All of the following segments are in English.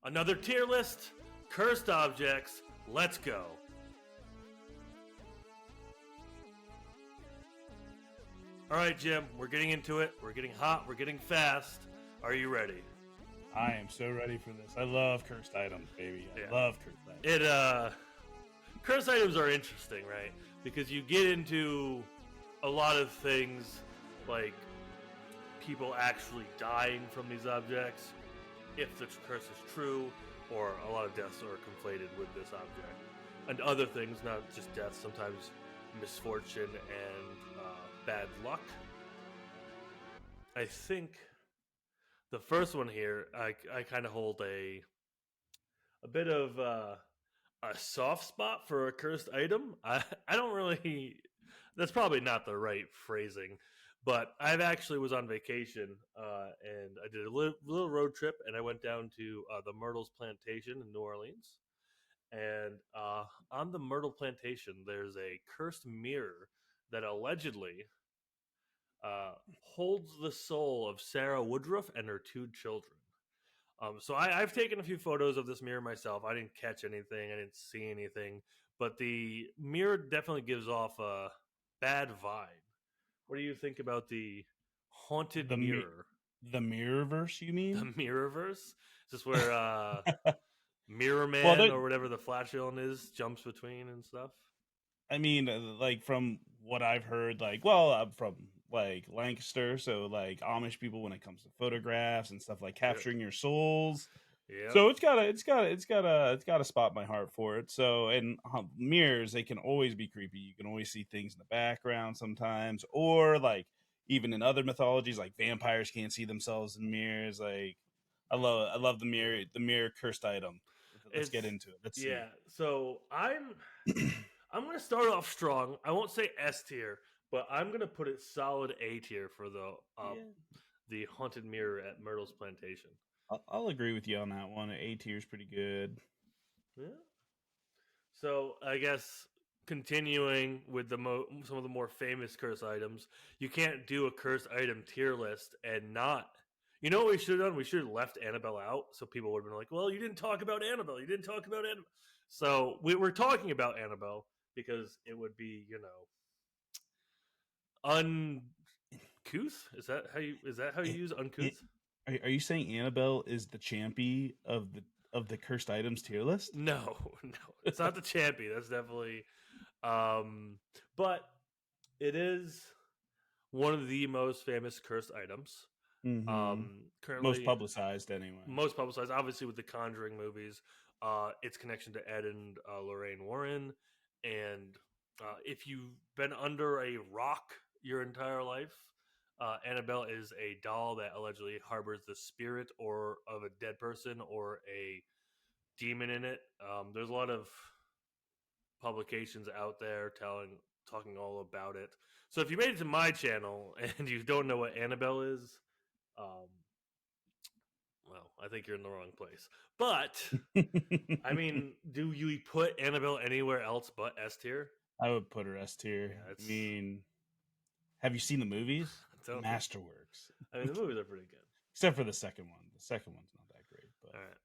Another tier list, cursed objects. Let's go. All right, Jim, we're getting into it. We're getting hot. We're getting fast. Are you ready? I am so ready for this. I love cursed items, baby. I Yeah. love cursed items. Cursed items are interesting, right? Because you get into a lot of things like people actually dying from these objects, if the curse is true, or a lot of deaths are conflated with this object. And other things, not just death, sometimes misfortune and bad luck. I think the first one here, I kind of hold a bit of a soft spot for a cursed item. I don't really. That's probably not the right phrasing, but I've actually was on vacation and I did a little road trip, and I went down to the Myrtles Plantation in New Orleans. And on the Myrtle Plantation, there's a cursed mirror that allegedly holds the soul of Sarah Woodruff and her two children. So I've taken a few photos of this mirror myself. I didn't catch anything. I didn't see anything. But the mirror definitely gives off a bad vibe. What do you think about the haunted mirror? The Mirrorverse, you mean? The Mirrorverse? Is this where Mirror Man Well, or whatever the Flash villain is jumps between and stuff? I mean, like from what I've heard, I'm from like Lancaster, so like Amish people when it comes to photographs and stuff like capturing your souls. Yeah. So it's got a spot in my heart for it. So and mirrors, they can always be creepy. You can always see things in the background sometimes, or like even in other mythologies, like vampires can't see themselves in mirrors. Like I love the mirror cursed item. Let's get into it. Let's see. Yeah. So I'm going to start off strong. I won't say S tier, but I'm going to put it solid A tier for the haunted mirror at Myrtle's Plantation. I'll agree with you on that one. A tier is pretty good. Yeah. So I guess continuing with some of the more famous curse items, you can't do a curse item tier list and not. You know what we should have done? We should have left Annabelle out, so people would have been like, "Well, you didn't talk about Annabelle. You didn't talk about Annabelle." So we're talking about Annabelle because it would be, uncouth. Is that how you use uncouth? Are you saying Annabelle is the champy of the cursed items tier list? No, it's not the champy. That's definitely, but it is one of the most famous cursed items. Mm-hmm. Currently Most publicized, anyway. Most publicized, obviously, with the Conjuring movies. Its connection to Ed and Lorraine Warren, and if you've been under a rock your entire life, Annabelle is a doll that allegedly harbors the spirit or of a dead person or a demon in it. There's a lot of publications out there talking all about it. So if you made it to my channel and you don't know what Annabelle is, well, I think you're in the wrong place. But I mean, do you put Annabelle anywhere else but S tier? I would put her S tier. Yeah, I mean, have you seen the movies? Masterworks. I mean, the movies are pretty good, except for the second one. The second one's not that great. But all right,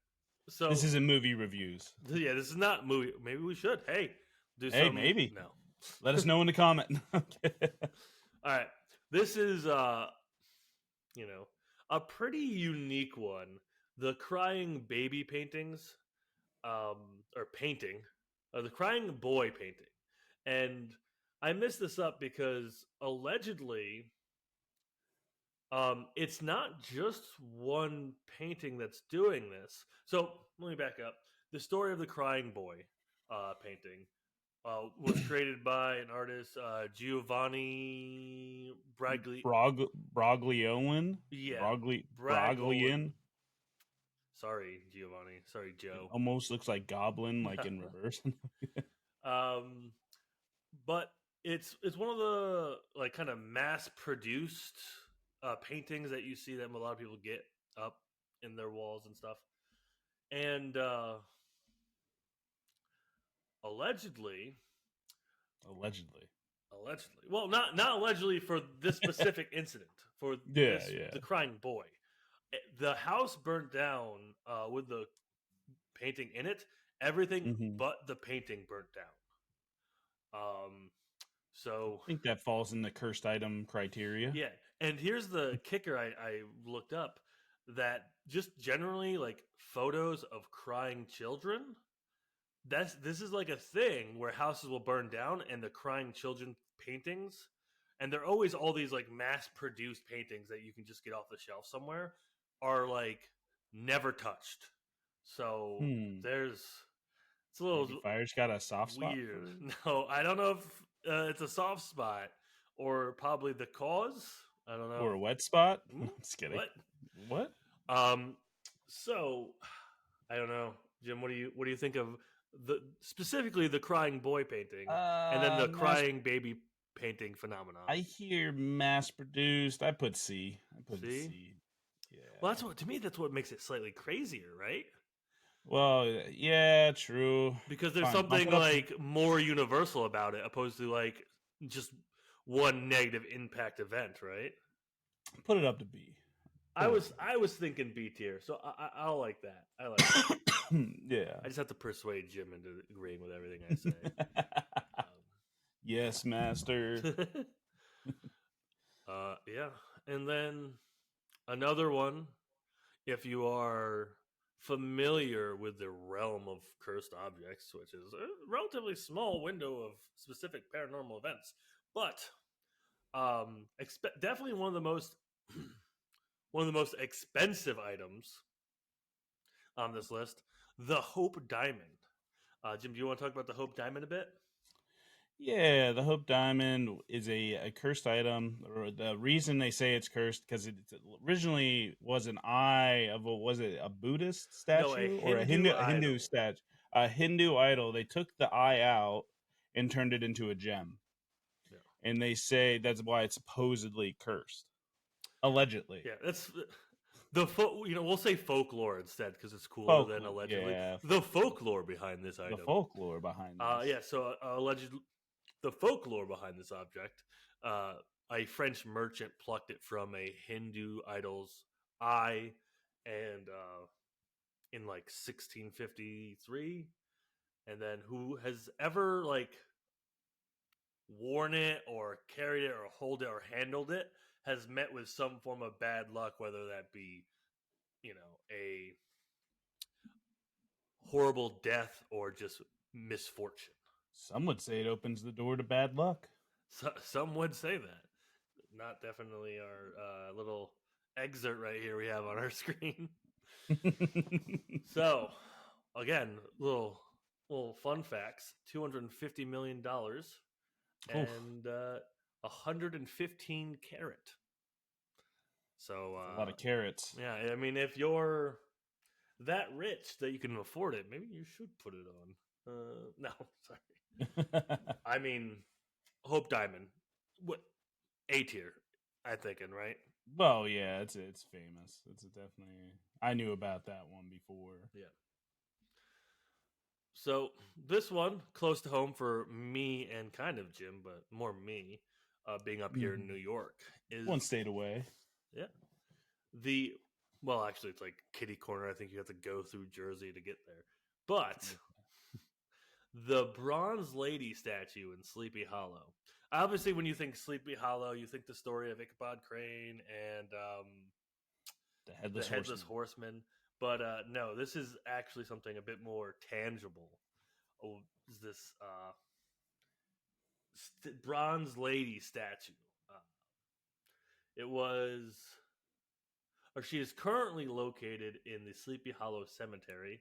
so this isn't movie reviews. Yeah, this is not movie. Maybe we should. Hey, maybe. No. Let us know in the comment. All right, this is a pretty unique one. The crying baby paintings, or painting, the crying boy painting, and I messed this up because allegedly, it's not just one painting that's doing this. So let me back up. The story of the crying boy painting was created by an artist, Giovanni Broglioin. Yeah, Broglian. Sorry, Giovanni. Sorry, Joe. It almost looks like Goblin, like in reverse. But it's one of the like kind of mass produced paintings that you see that a lot of people get up in their walls and stuff. And allegedly, well, not allegedly for this specific incident, for the crying boy. The house burnt down with the painting in it. Everything Hmm. but the painting burnt down. So I think that falls in the cursed item criteria. yeah, and here's the kicker: I looked up that just generally like photos of crying children. This is like a thing where houses will burn down and the crying children paintings, and they're always all these like mass produced paintings that you can just get off the shelf somewhere, are like never touched. So Hmm. there's it's a little Maybe Fire's got a soft spot weird. for, No, I don't know if it's a soft spot or probably the cause. I don't know. or a wet spot. Hmm? Just kidding. What? What? Um. So I don't know, Jim. What do you think of the specifically the crying boy painting and then the Mass. crying baby painting phenomenon? I hear mass produced. I put C. I put it See, C. well, Yeah. that's what to me. That's what makes it slightly crazier, right? Well, yeah, true. Because there's Fine. Bump something it up to like more universal about it, opposed to like just one negative impact event, right? put it up to B. I Put it up was to B. I was thinking B tier, so I'll like that. I like that. Yeah. I just have to persuade Jim into agreeing with everything I say. Yes, master. Yeah, and then another one. If you are familiar with the realm of cursed objects, which is a relatively small window of specific paranormal events, but definitely one of the most one of the most expensive items on this list, the Hope Diamond. Jim, do you want to talk about the Hope Diamond a bit? Yeah, the Hope Diamond is a cursed item. Or the reason they say it's cursed because it originally was an eye of a, was it a Buddhist No, a statue or Hindu A Hindu idol. statue, a Hindu idol. They took the eye out and turned it into a gem, Yeah, and they say that's why it's supposedly cursed, allegedly. yeah, that's we'll say folklore instead because it's cooler than Folklore, allegedly. yeah, The folklore behind this the item. folklore behind this. Yeah, so allegedly, the folklore behind this object, uh, a French merchant plucked it from a Hindu idol's eye, and in like 1653, and then who has ever like worn it or carried it or hold it or handled it has met with some form of bad luck, whether that be a horrible death or just misfortune. Some would say it opens the door to bad luck. So, some would say that. Not definitely our little excerpt right here we have on our screen. So, again, little fun facts: $250 million Oof, and 115 carat. So, a lot of carrots. yeah, I mean, if you're that rich that you can afford it, maybe you should put it on. No, sorry. I mean, Hope Diamond, what A tier? I'm thinking, right? Well, yeah, it's famous. It's definitely. I knew about that one before. Yeah. So this one close to home for me and kind of Jim, but more me, being up here in New Hmm. York is One state away. yeah the well actually it's like kitty corner. I think you have to go through Jersey to get there, but the Bronze Lady statue in Sleepy Hollow. Obviously, when you think Sleepy Hollow, you think the story of Ichabod Crane and The the headless Headless horseman. Horseman. But no, this is actually something a bit more tangible. Oh, is this Bronze Lady statue? Uh, it was, or she is currently located in the Sleepy Hollow Cemetery,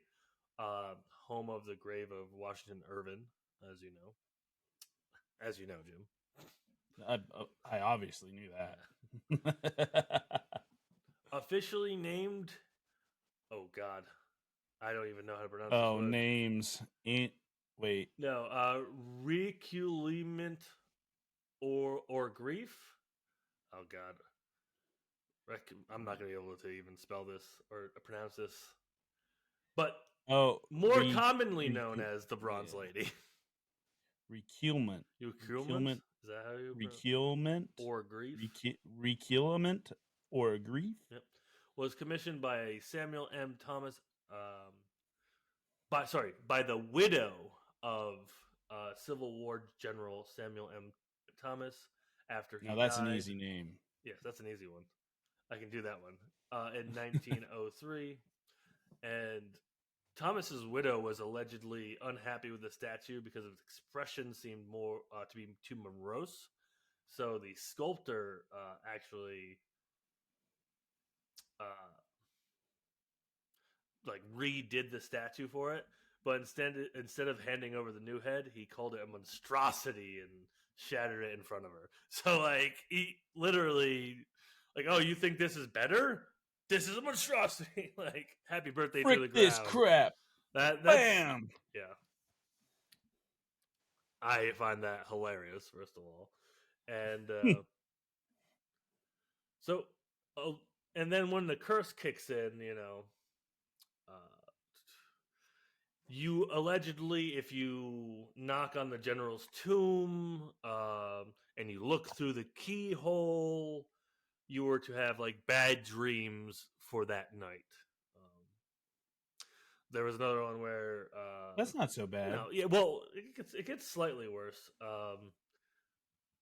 home of the grave of Washington Irving, as you know, Jim. I obviously knew Yeah. that. Officially named. Oh God, I don't even know how to pronounce this Oh, word. names. Wait. No, reculement or grief. Oh God, I'm not going to be able to even spell this or pronounce this. But Oh, more commonly known recu- as the Bronze yeah. Lady. Reculement. Reculement? Reculement. Is that how you pronounce? Reculement. Or grief? Reculement or grief. Yep. Was commissioned by Samuel M. Thomas, um, by the widow of Civil War General Samuel M. Thomas after he Now that's an died. easy name. Yes, that's an easy one. I can do that one. In 1903, and Thomas's widow was allegedly unhappy with the statue because its expression seemed more to be too morose. So the sculptor actually uh, like redid the statue for it, but instead of handing over the new head, he called it a monstrosity and shattered it in front of her. So like he literally like, oh, you think this is better? This is a monstrosity. Like, happy birthday to Frick the this ground. crap. That's Bam. yeah. I find that hilarious, first of all, and so, uh, and then when the curse kicks in, uh, you allegedly, if you knock on the general's tomb and you look through the keyhole, you were to have like bad dreams for that night. Um, there was another one where, That's not so bad. yeah, well, it gets slightly worse.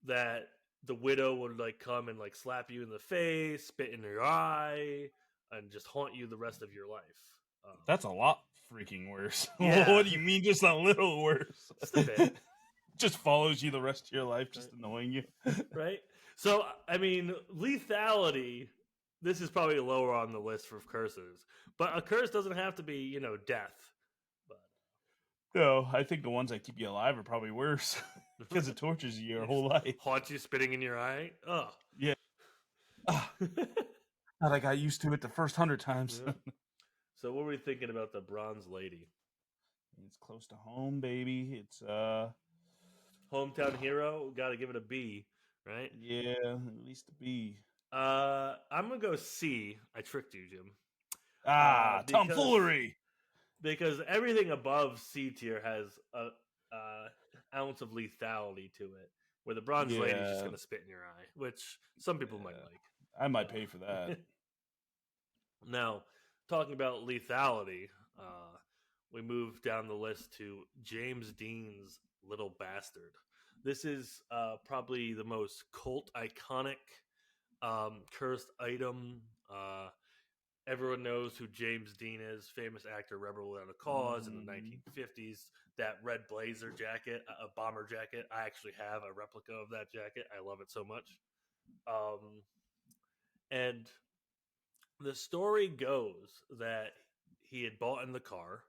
That the widow would like come and like slap you in the face, spit in your eye, and just haunt you the rest of your life. Um, That's a lot freaking worse. yeah, What do you mean just a little worse? just a bit. Just follows you the rest of your life, just Right. annoying you. Right? So, I mean, lethality, this is probably lower on the list for curses. But a curse doesn't have to be, death. No, I think the ones that keep you alive are probably worse because it tortures you your whole life. Haunts you spitting in your eye? Ugh. Yeah. Ah, God, I got used to it the first 100 times. Yeah. So, what were we thinking about the Bronze Lady? It's close to home, baby. It's Hometown hero? Got to give it a B, right? yeah, at least a B. I'm gonna go C. I tricked you, Jim. Ah, Because tomfoolery. everything above C tier has a ounce of lethality to it, where the Bronze Lady's just Yeah, gonna spit in your eye, which some people might yeah. like. I might pay for that. Now, talking about lethality, we move down the list to James Dean's Little Bastard. This is probably the most cult iconic cursed item. Everyone knows who James Dean is, famous actor, rebel without a cause in the Mhm. 1950s. That red blazer jacket, a bomber jacket. I actually have a replica of that jacket. I love it so much. And the story goes that he had bought in the car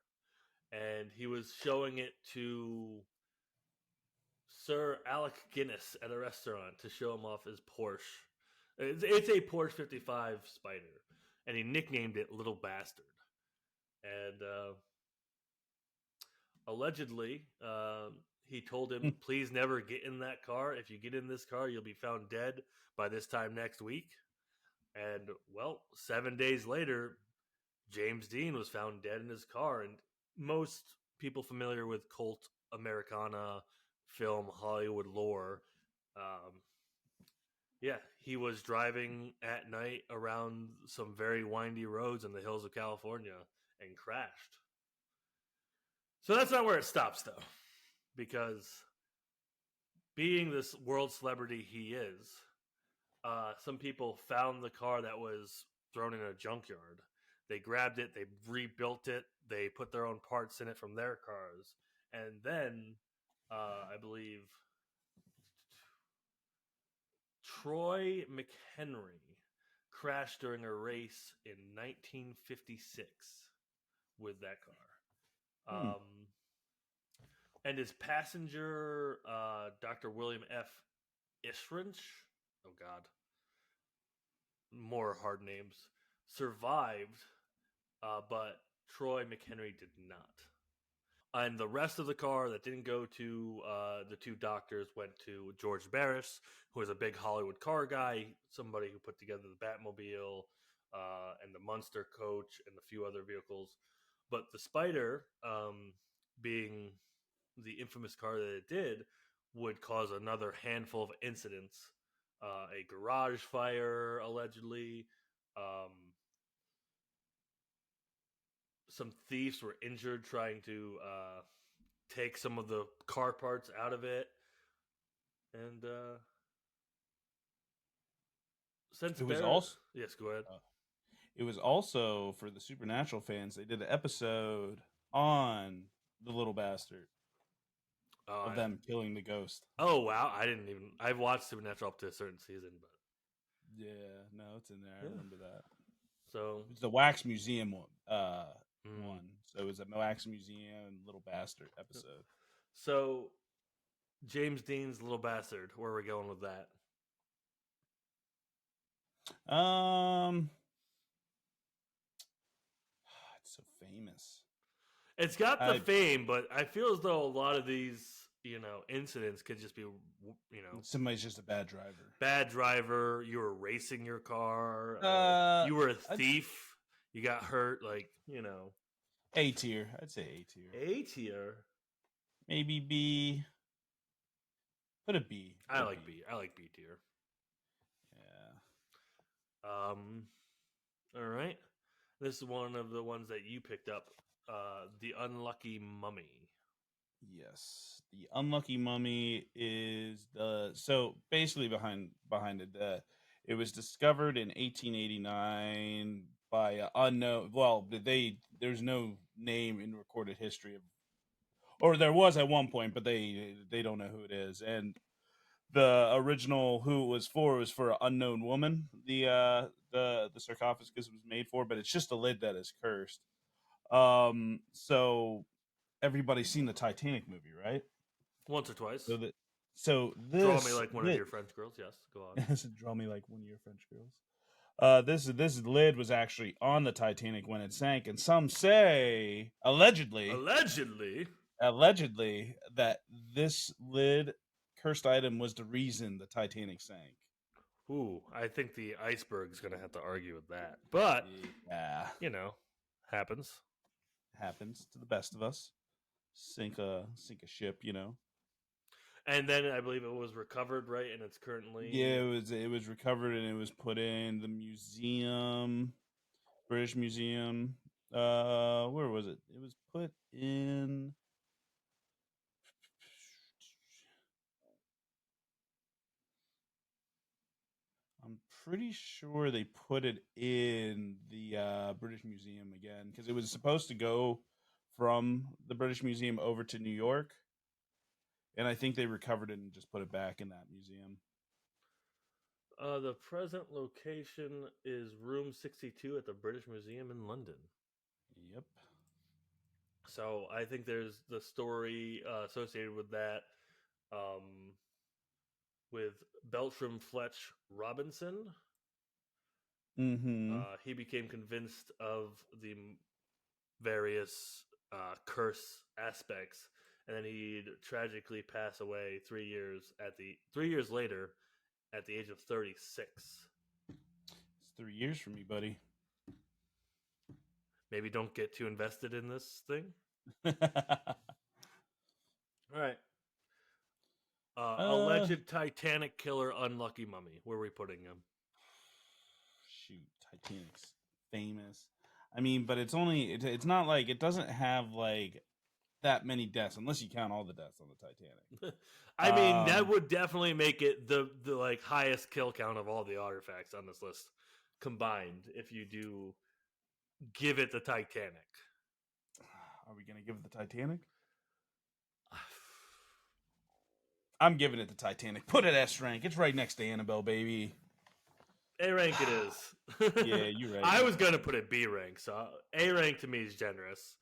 and he was showing it to Sir Alec Guinness at a restaurant to show him off his Porsche. It's a Porsche 55 Spider, and he nicknamed it Little Bastard. And allegedly, he told him, "Please never get in that car. If you get in this car, you'll be found dead by this time next week." And well, 7 days later, James Dean was found dead in his car. And most people familiar with cult Americana film Hollywood lore, um, yeah, he was driving at night around some very windy roads in the hills of California and crashed. So that's not where it stops, though, because being this world celebrity he is, some people found the car that was thrown in a junkyard. They grabbed it, they rebuilt it, they put their own parts in it from their cars, and then I believe Troy McHenry crashed during a race in 1956 with that car. Hmm. And his passenger, Dr. William F. Ishrinch, oh God, more hard names, survived, but Troy McHenry did not. And the rest of the car that didn't go to the two doctors went to George Barris, who was a big Hollywood car guy, somebody who put together the Batmobile and the Munster coach and a few other vehicles. But the Spider, being the infamous car that it did, would cause another handful of incidents. A garage fire, allegedly. Um, some thieves were injured trying to take some of the car parts out of it, and since It was Bear, also yes, go ahead. uh, it was also for the Supernatural fans. They did an episode on the little bastard of Uh, them killing the ghost. oh wow, I didn't even. I've watched Supernatural up to a certain season, but Yeah, no, it's in there. I yeah. remember that. So, It's the Wax Museum one. mm, One. So it was a Wax Museum Little Bastard episode. so James Dean's Little Bastard. Where are we going with that? Um, it's so famous. It's got the I fame, but I feel as though a lot of these, incidents could just be, Somebody's just a bad driver. bad driver. You were racing your car. Uh, You were a I'd, thief. You got hurt. Like, A tier. I'd say A tier. A tier. Maybe B. Put a B. Put I a like B. I like B tier. Yeah. All right. This is one of the ones that you picked up. The Unlucky Mummy. Yes. The Unlucky Mummy is so basically behind it. It was discovered in 1889 by unknown. Well, there's no name in recorded history of, or there was at one point, but they don't know who it is. And the original who it was for an unknown woman. The sarcophagus was made for, but it's just a lid that is cursed. So everybody's seen the Titanic movie, right? Once or twice. So that so Draw me this like one of lid, your French girls. Yes, go on. draw me like one of your French girls. This lid was actually on the Titanic when it sank, and some say Allegedly. that this lid cursed item was the reason the Titanic sank. Ooh, I think the iceberg's going to have to argue with that. But, Yeah, happens. happens to the best of us. Sink a ship. And then I believe it was recovered, right? And it's currently. Yeah, it was recovered and it was put in the museum, British Museum. Where was it? It was put in. I'm pretty sure they put it in the British Museum again because it was supposed to go from the British Museum over to New York, and I think they recovered it and just put it back in that museum. The present location is room 62 at the British Museum in London. Yep. So I think there's the story associated with that, with Beltram Fletch Robinson. Mm-hmm. He became convinced of the various curse aspects, and then he'd tragically pass away 3 years later at the age of 36. It's 3 years for me, buddy. Maybe don't get too invested in this thing. All right. Alleged Titanic killer, unlucky mummy. Where are we putting him? Shoot, Titanic's famous. I mean, but it's not like it doesn't have like that many deaths unless you count all the deaths on the Titanic. I mean, that would definitely make it the like highest kill count of all the artifacts on this list combined. If you do give it the Titanic, Are we gonna give it the Titanic? I'm giving it the Titanic. Put it S rank. It's right next to Annabelle, baby. A rank it is. Yeah, you're right. I was gonna put it B rank, so A rank to me is generous.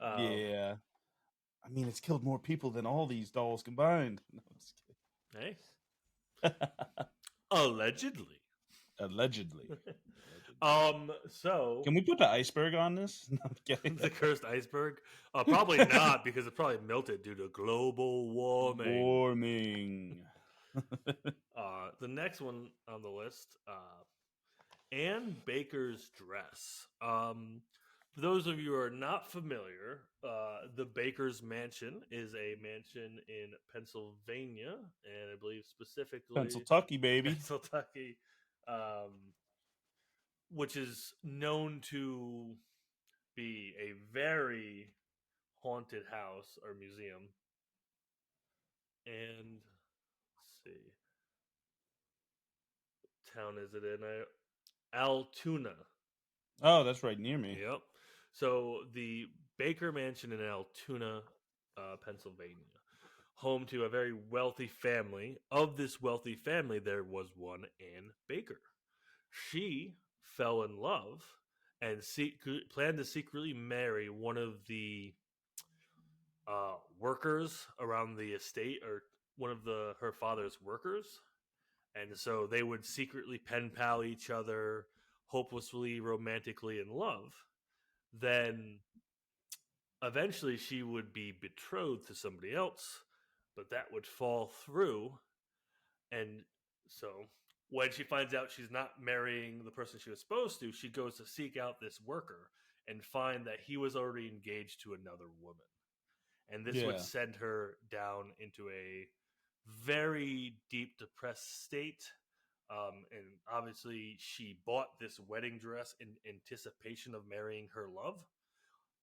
Yeah. I mean, it's killed more people than all these dolls combined. No, I'm just Hey, kidding. allegedly. Allegedly. So Can we put the iceberg on this? No, I'm kidding. the cursed iceberg? Probably not, because it probably melted due to global warming. The next one on the list, Anne Baker's dress. For those of you who are not familiar, the Baker's Mansion is a mansion in Pennsylvania, and I believe specifically Pennsylvania, baby. Pennsylvania, which is known to be a very haunted house or museum. And let's see, what town is it in? Altoona. Oh, that's right near me. Yep. So the Baker Mansion in Altoona, Pennsylvania, home to a very wealthy family. Of this wealthy family, there was one Ann Baker. She fell in love and planned to secretly marry one of the workers around the estate, or one of her father's workers. And so they would secretly pen pal each other, hopelessly romantically in love. Then eventually she would be betrothed to somebody else, but that would fall through. And so when she finds out she's not marrying the person she was supposed to, she goes to seek out this worker and find that he was already engaged to another woman. And this would Yeah. send her down into a very deep depressed state. And obviously, she bought this wedding dress in anticipation of marrying her love.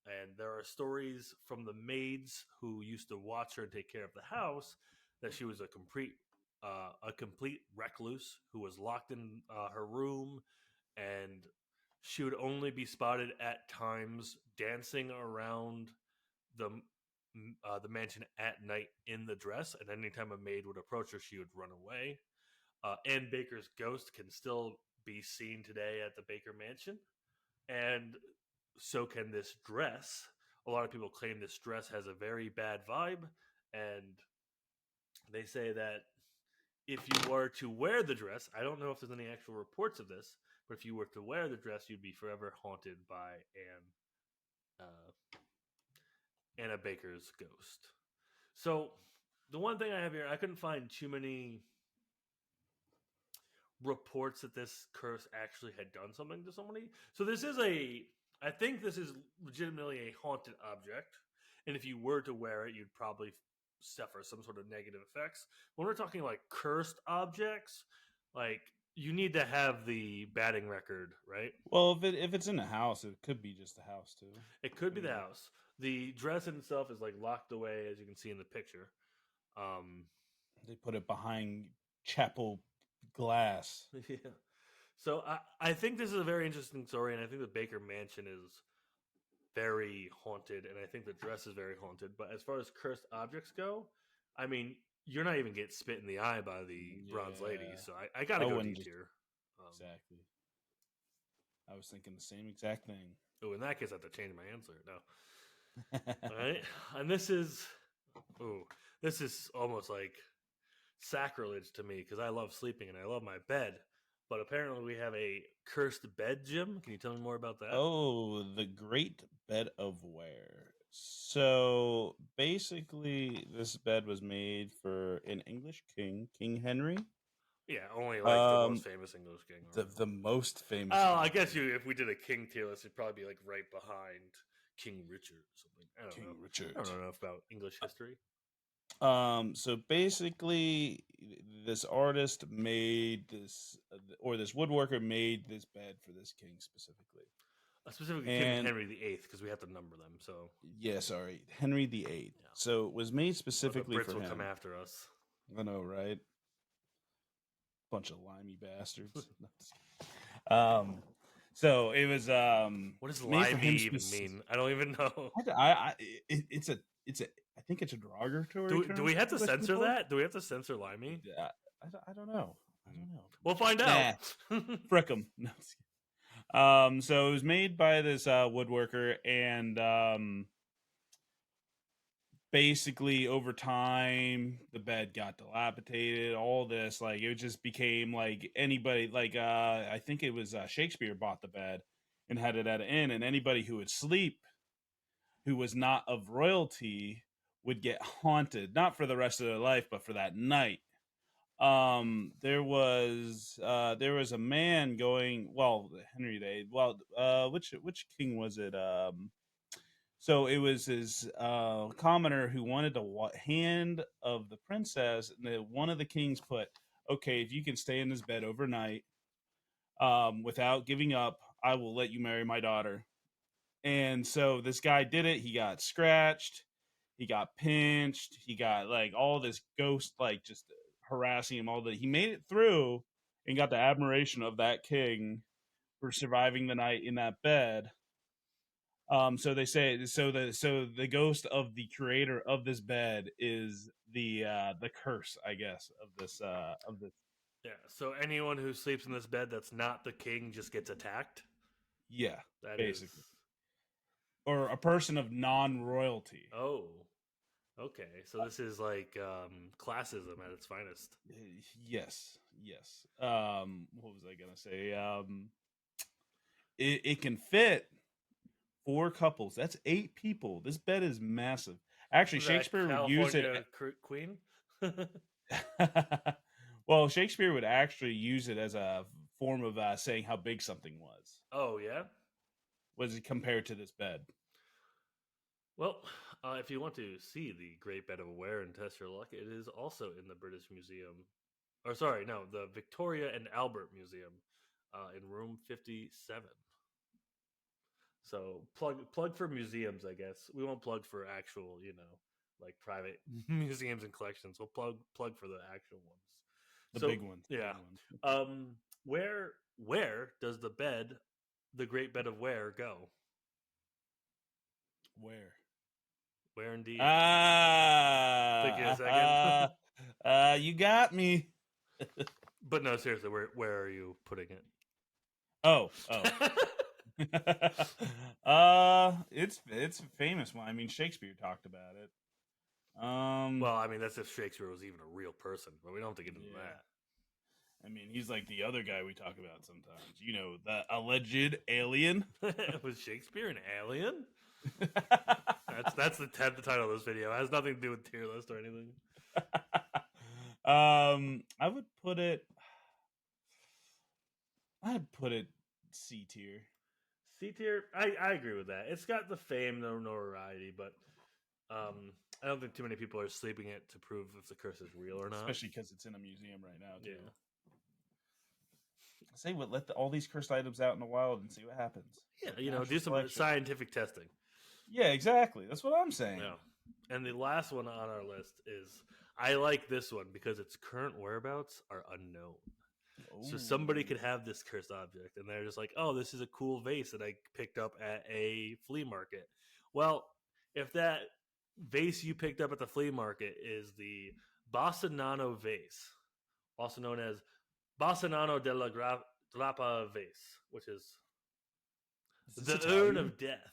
And there are stories from the maids who used to watch her and take care of the house that she was a complete recluse who was locked in her room, and she would only be spotted at times dancing around the the mansion at night in the dress. And anytime a maid would approach her, she would run away. Ann Baker's ghost can still be seen today at the Baker Mansion, and so can this dress. A lot of people claim this dress has a very bad vibe, and they say that if you were to wear the dress, I don't know if there's any actual reports of this, but if you were to wear the dress, you'd be forever haunted by Anna Baker's ghost. So the one thing I have here, I couldn't find too many reports that this curse actually had done something to somebody. So I think this is legitimately a haunted object, and if you were to wear it, you'd probably suffer some sort of negative effects. When we're talking like cursed objects, like you need to have the batting record, right? Well, if it's in a house, it could be just a house too. It could I be the mean, house. The dress itself is like locked away, as you can see in the picture. Um, they put it behind chapel glass. yeah. So I think this is a very interesting story, and I think the Baker Mansion is very haunted, and I think the dress is very haunted. But as far as cursed objects go, I mean, you're not even getting spit in the eye by the Bronze Lady, Yeah, so I got to I go wouldn't D just tier. exactly. I was thinking the same exact thing. Oh, in that case, I have to change my answer. No, all right, and this is almost like sacrilege to me because I love sleeping and I love my bed. But apparently, we have a cursed bed, Jim. Can you tell me more about that? Oh, the Great Bed of Ware. So basically, this bed was made for an English king, King Henry. Yeah, only like the most Um, famous English king. the most famous. Oh, I English guess king, if we did a king tier list, it'd probably be like right behind King Richard or something. I don't King know. I Richard. don't know enough about English history. So basically, this artist made this, or this woodworker made this bed for this king specifically. Specifically, King And Henry VIII, because we have to number them. So yeah, sorry, Henry VIII. yeah, So it was made or the specifically Brits for will come him. after us. I know, right? Bunch of limey bastards. um, so it was What does made for limey him even specific. mean? I don't even know. It's a I think it's a derogatory Do term we for have to English censor people. that? Do we have to censor limey? I don't know. I don't know. We'll find out. Nah, frick 'em. No, so it was made by this woodworker, and basically over time the bed got dilapidated. All this, like, it just became like anybody, like I think it was Shakespeare bought the bed and had it at an inn, and anybody who would sleep who was not of royalty would get haunted, not for the rest of their life, but for that night. There was a man going, well, Henry VIII, well, which king was it? So it was his commoner who wanted the hand of the princess, and one of the kings put, okay, if you can stay in this bed overnight without giving up, I will let you marry my daughter. And so this guy did it. He got scratched, he got pinched, he got like all this ghost like just harassing him all day. He made it through and got the admiration of that king for surviving the night in that bed. So they say so the ghost of the creator of this bed is the curse, I guess, of this. Yeah. So anyone who sleeps in this bed that's not the king just gets attacked. Yeah, That is. basically, or a person of non-royalty. Oh. Okay. So this is like classism at its finest. Yes, yes. What was I gonna say? It can fit four couples. That's 8 people. This bed is massive. Actually, Was that Shakespeare would use it. California Queen? Well, Shakespeare would actually use it as a form of saying how big something Oh yeah. was it compared to this bed. Well, if you want to see the Great Bed of Ware and test your luck, it is also in the British Museum. Or sorry, no, the Victoria and Albert Museum, in room 57. So plug for museums, I guess. We won't plug for actual, like private museums and collections. We'll plug for the actual ones. The So big ones. yeah, Big ones. where does the Great Bed of Ware, go? Where? Where indeed? Took you a second. Ah, you got me. But no, seriously, where are you putting it? Oh. It's a famous one. I mean, Shakespeare talked about it. Well, I mean, that's if Shakespeare was even a real person, but we don't have to get into that. I mean, he's like the other guy we talk about sometimes. You know, the alleged alien. Was Shakespeare an alien? That's the title of this video. It has nothing to do with tier list or anything. I would put it. I'd put it C tier. C tier. I agree with that. It's got the fame, no notoriety, but I don't think too many people are sleeping it to prove if the curse is real or not. Especially because it's in a museum right now, too. Yeah. Say what? Let all these cursed items out in the wild and see what happens. Yeah, do some scientific testing. Yeah, exactly. That's what I'm saying. Yeah. And the last one on our list is, I like this one because its current whereabouts are unknown. Ooh. So somebody could have this cursed object and they're just like, oh, this is a cool vase that I picked up at a flea market. Well, if that vase you picked up at the flea market is the Bassanano vase, also known as Bassanano della Grappa vase, which is the urn of death,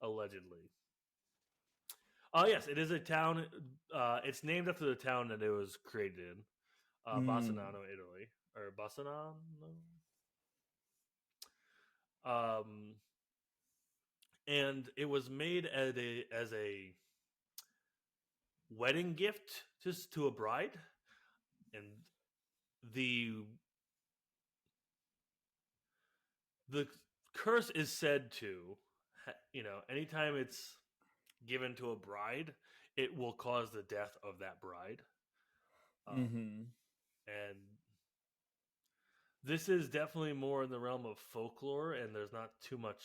allegedly. Oh, yes, it is a town. It's named after the town that it was created in, Bassanano, Italy. Or Bassanano? And it was made as a wedding gift just to a bride. And the curse is said to, anytime it's given to a bride, it will cause the death of that bride. And this is definitely more in the realm of folklore, and there's not too much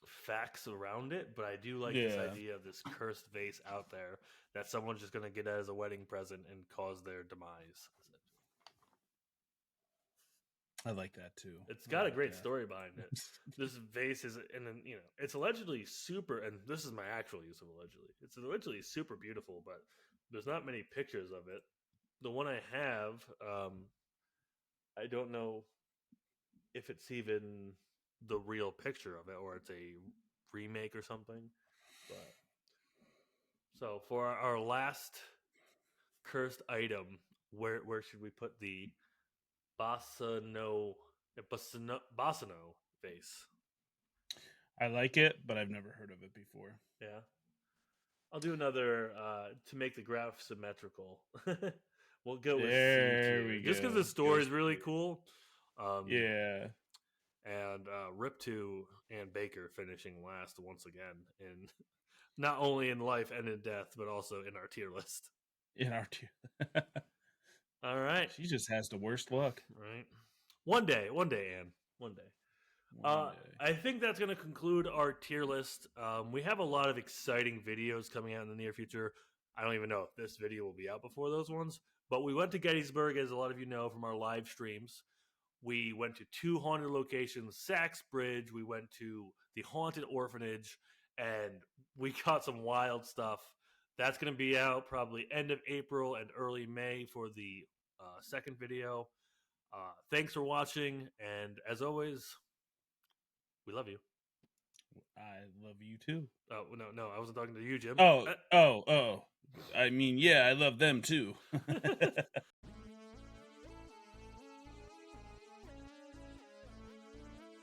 facts around it, but I do like this idea of this cursed vase out there that someone's just going to get as a wedding present and cause their demise. I like that too. It's got a great story behind it. This vase is, and then it's allegedly super, and this is my actual use of allegedly. It's allegedly super beautiful, but there's not many pictures of it. The one I have, I don't know if it's even the real picture of it or it's a remake or something. But so for our last cursed item, where should we put the Bassano vase? I like it, but I've never heard of it before. Yeah. I'll do another to make the graph symmetrical. We'll go with C tier. Just because the story is really cool. Yeah. And Rip2 and Baker finishing last once again, in not only in life and in death, but also in our tier list. In our tier. All right. She just has the worst luck. Right. One day, Anne. One day. One day. I think that's going to conclude our tier list. We have a lot of exciting videos coming out in the near future. I don't even know if this video will be out before those ones, but we went to Gettysburg, as a lot of you know from our live streams. We went to 2 haunted locations, Sachs Bridge. We went to the haunted orphanage, and we got some wild stuff. That's going to be out probably end of April and early May for the second video. Thanks for watching, and as always, we love you. I love you too. Oh no, I wasn't talking to you, Jim. Oh. I mean, yeah, I love them too.